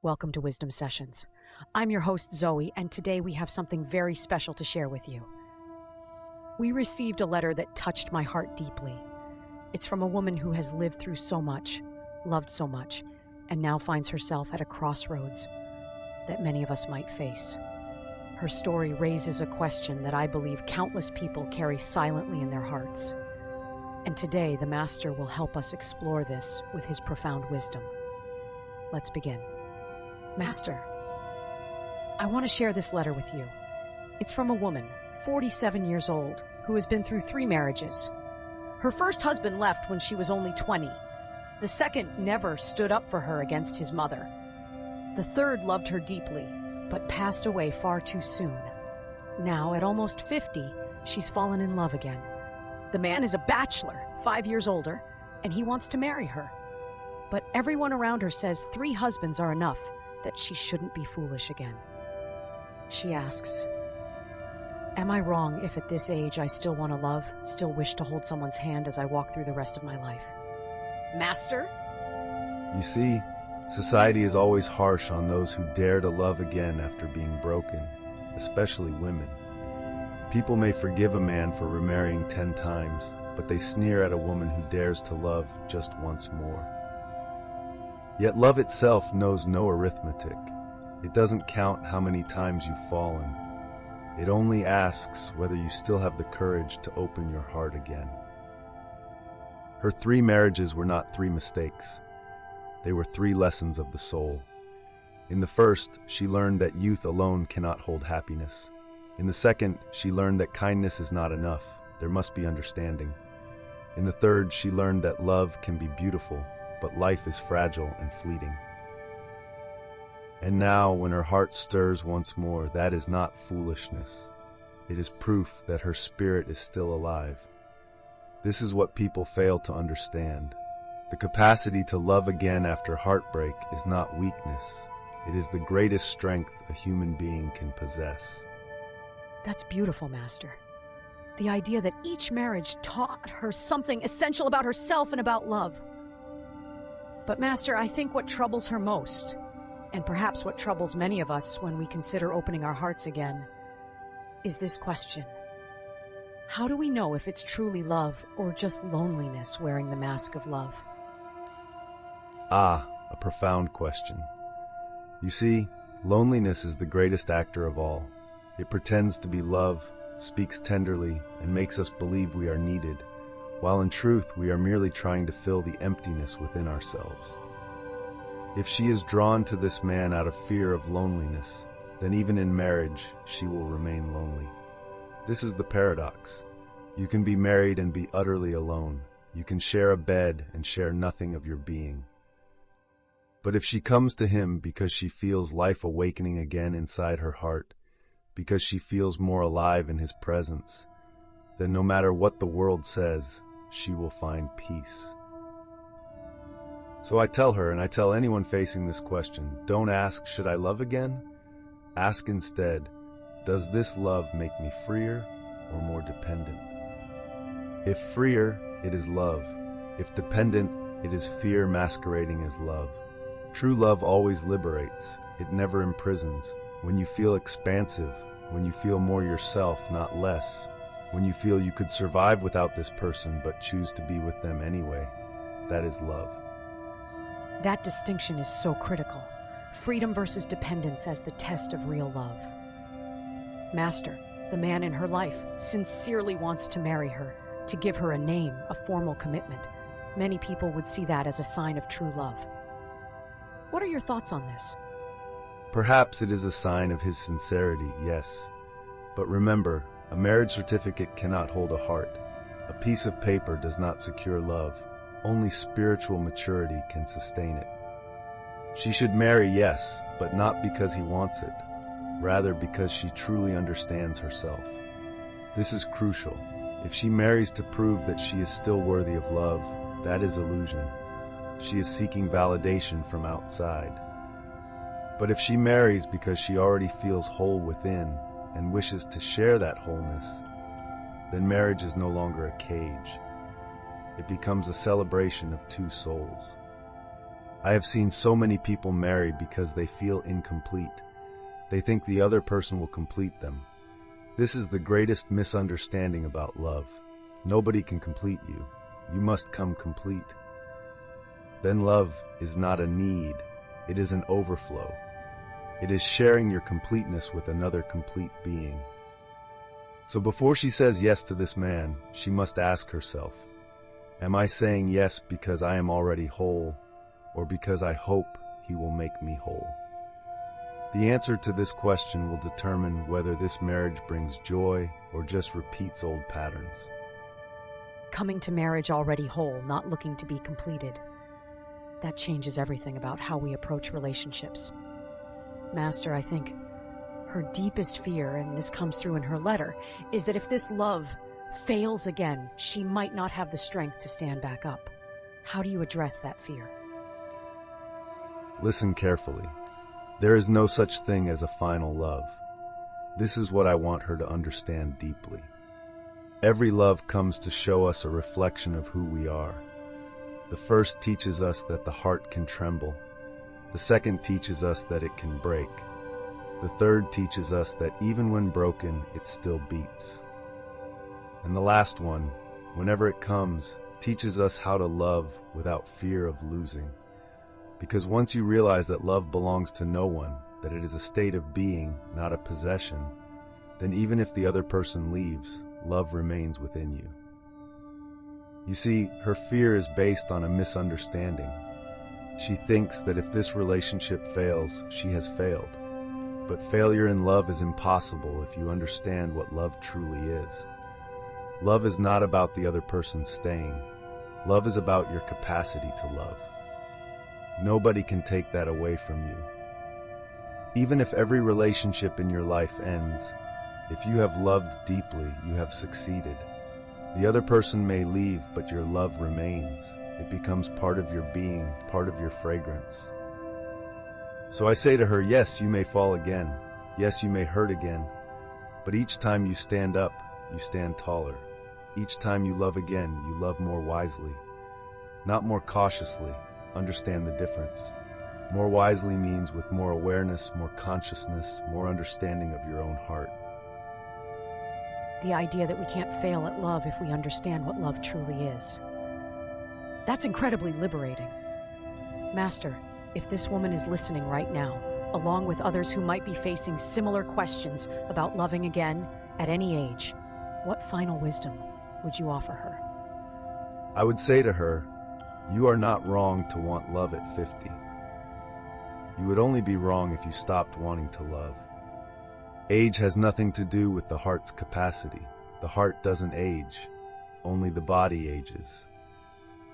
Welcome to Wisdom Sessions. I'm your host, Zoe, and today we have something very special to share with you. We received a letter that touched my heart deeply. It's from a woman who has lived through so much, loved so much, and now finds herself at a crossroads that many of us might face. Her story raises a question that I believe countless people carry silently in their hearts. And today, the Master will help us explore this with his profound wisdom. Let's begin. Master, I want to share this letter with you. It's from a woman, 47 years old, who has been through 3 marriages. Her first husband left when she was only 20. The second never stood up for her against his mother. The third loved her deeply, but passed away far too soon. Now, at almost 50, she's fallen in love again. The man is a bachelor, 5 years older, and he wants to marry her. But everyone around her says 3 husbands are enough, that she shouldn't be foolish again. She asks, am I wrong if at this age I still want to love, still wish to hold someone's hand as I walk through the rest of my life? Master? You see, society is always harsh on those who dare to love again after being broken, especially women. People may forgive a man for remarrying 10 times, but they sneer at a woman who dares to love just once more. Yet love itself knows no arithmetic. It doesn't count how many times you've fallen. It only asks whether you still have the courage to open your heart again. Her 3 marriages were not 3 mistakes. They were 3 lessons of the soul. In the first, she learned that youth alone cannot hold happiness. In the second, she learned that kindness is not enough. There must be understanding. In the third, she learned that love can be beautiful, but life is fragile and fleeting. And now, when her heart stirs once more, that is not foolishness. It is proof that her spirit is still alive. This is what people fail to understand. The capacity to love again after heartbreak is not weakness. It is the greatest strength a human being can possess. That's beautiful, Master. The idea that each marriage taught her something essential about herself and about love. But Master, I think what troubles her most, and perhaps what troubles many of us when we consider opening our hearts again, is this question. How do we know if it's truly love or just loneliness wearing the mask of love? Ah, a profound question. You see, loneliness is the greatest actor of all. It pretends to be love, speaks tenderly, and makes us believe we are needed, while in truth we are merely trying to fill the emptiness within ourselves. If she is drawn to this man out of fear of loneliness, then even in marriage she will remain lonely. This is the paradox. You can be married and be utterly alone. You can share a bed and share nothing of your being. But if she comes to him because she feels life awakening again inside her heart, because she feels more alive in his presence, then no matter what the world says, she will find peace. So I tell her, and I tell anyone facing this question, don't ask, should I love again? Ask instead, does this love make me freer or more dependent? If freer, it is love. If dependent, it is fear masquerading as love. True love always liberates. It never imprisons. When you feel expansive, when you feel more yourself, not less, when you feel you could survive without this person but choose to be with them anyway, that is love. That distinction is so critical. Freedom versus dependence as the test of real love. Master, the man in her life, sincerely wants to marry her, to give her a name, a formal commitment. Many people would see that as a sign of true love. What are your thoughts on this? Perhaps it is a sign of his sincerity, yes. But remember, a marriage certificate cannot hold a heart. A piece of paper does not secure love. Only spiritual maturity can sustain it. She should marry, yes, but not because he wants it. Rather because she truly understands herself. This is crucial. If she marries to prove that she is still worthy of love, that is illusion. She is seeking validation from outside. But if she marries because she already feels whole within and wishes to share that wholeness, then marriage is no longer a cage. It becomes a celebration of 2 souls. I have seen so many people marry because they feel incomplete. They think the other person will complete them. This is the greatest misunderstanding about love. Nobody can complete you. You must come complete. Then love is not a need. It is an overflow. It is sharing your completeness with another complete being. So before she says yes to this man, she must ask herself, am I saying yes because I am already whole, or because I hope he will make me whole? The answer to this question will determine whether this marriage brings joy or just repeats old patterns. Coming to marriage already whole, not looking to be completed. That changes everything about how we approach relationships. Master, I think her deepest fear, and this comes through in her letter, is that if this love fails again, she might not have the strength to stand back up. How do you address that fear? Listen carefully. There is no such thing as a final love. This is what I want her to understand deeply. Every love comes to show us a reflection of who we are. The first teaches us that the heart can tremble. The second teaches us that it can break. The third teaches us that even when broken, it still beats. And the last one, whenever it comes, teaches us how to love without fear of losing. Because once you realize that love belongs to no one, that it is a state of being, not a possession, then even if the other person leaves, love remains within you. You see, her fear is based on a misunderstanding. She thinks that if this relationship fails, she has failed. But failure in love is impossible if you understand what love truly is. Love is not about the other person staying. Love is about your capacity to love. Nobody can take that away from you. Even if every relationship in your life ends, if you have loved deeply, you have succeeded. The other person may leave, but your love remains. It becomes part of your being, part of your fragrance. So I say to her, yes, you may fall again. Yes, you may hurt again. But each time you stand up, you stand taller. Each time you love again, you love more wisely. Not more cautiously. Understand the difference. More wisely means with more awareness, more consciousness, more understanding of your own heart. The idea that we can't fail at love if we understand what love truly is. That's incredibly liberating. Master, if this woman is listening right now, along with others who might be facing similar questions about loving again at any age, what final wisdom would you offer her? I would say to her, you are not wrong to want love at 50. You would only be wrong if you stopped wanting to love. Age has nothing to do with the heart's capacity. The heart doesn't age, only the body ages.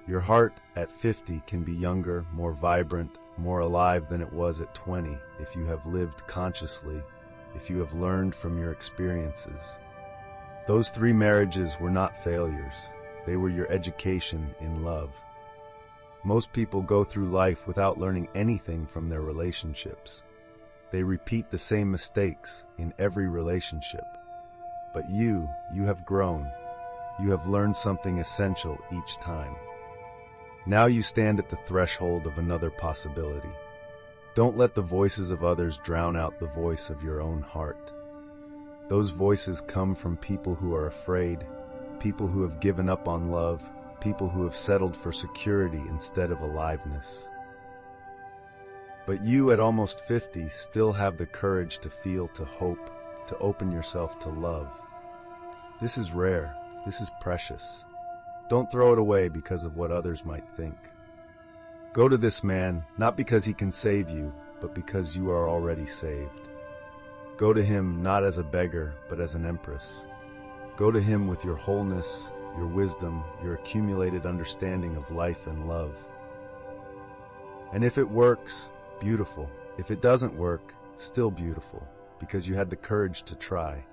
Your heart at 50 can be younger, more vibrant, more alive than it was at 20 if you have lived consciously, if you have learned from your experiences. Those 3 marriages were not failures. They were your education in love. Most people go through life without learning anything from their relationships. They repeat the same mistakes in every relationship. But you have grown. You have learned something essential each time. Now you stand at the threshold of another possibility. Don't let the voices of others drown out the voice of your own heart. Those voices come from people who are afraid, people who have given up on love, people who have settled for security instead of aliveness. But you at almost 50 still have the courage to feel, to hope, to open yourself to love. This is rare. This is precious. Don't throw it away because of what others might think. Go to this man, not because he can save you, but because you are already saved. Go to him not as a beggar, but as an empress. Go to him with your wholeness, your wisdom, your accumulated understanding of life and love. And if it works, beautiful. If it doesn't work, still beautiful, because you had the courage to try.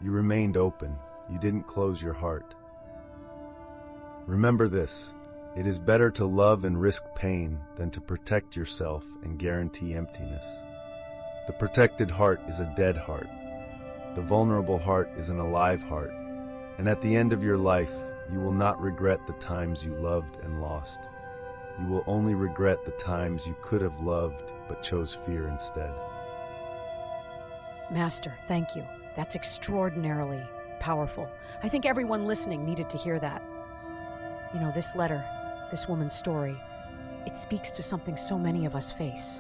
You remained open. You didn't close your heart. Remember this, it is better to love and risk pain than to protect yourself and guarantee emptiness. The protected heart is a dead heart. The vulnerable heart is an alive heart. And at the end of your life, you will not regret the times you loved and lost. You will only regret the times you could have loved but chose fear instead. Master, thank you. That's extraordinarily powerful. I think everyone listening needed to hear that. You know, this letter, this woman's story, it speaks to something so many of us face.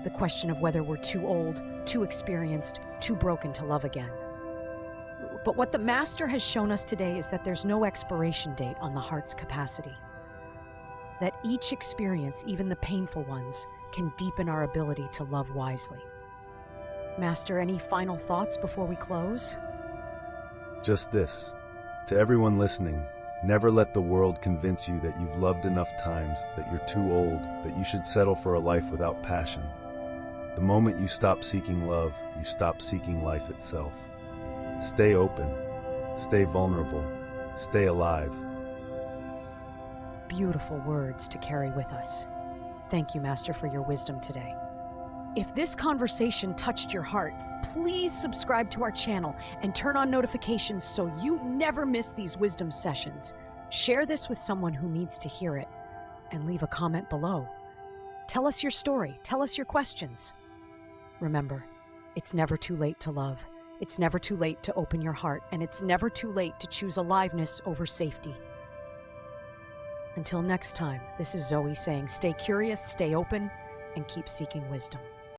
The question of whether we're too old, too experienced, too broken to love again. But what the Master has shown us today is that there's no expiration date on the heart's capacity. That each experience, even the painful ones, can deepen our ability to love wisely. Master, any final thoughts before we close? Just this. To everyone listening, never let the world convince you that you've loved enough times, that you're too old, that you should settle for a life without passion. The moment you stop seeking love, you stop seeking life itself. Stay open, stay vulnerable, stay alive. Beautiful words to carry with us. Thank you, Master, for your wisdom today. If this conversation touched your heart, please subscribe to our channel and turn on notifications so you never miss these wisdom sessions. Share this with someone who needs to hear it, and leave a comment below. Tell us your story, tell us your questions. Remember, it's never too late to love. It's never too late to open your heart, and it's never too late to choose aliveness over safety. Until next time, this is Zoe saying stay curious, stay open, and keep seeking wisdom.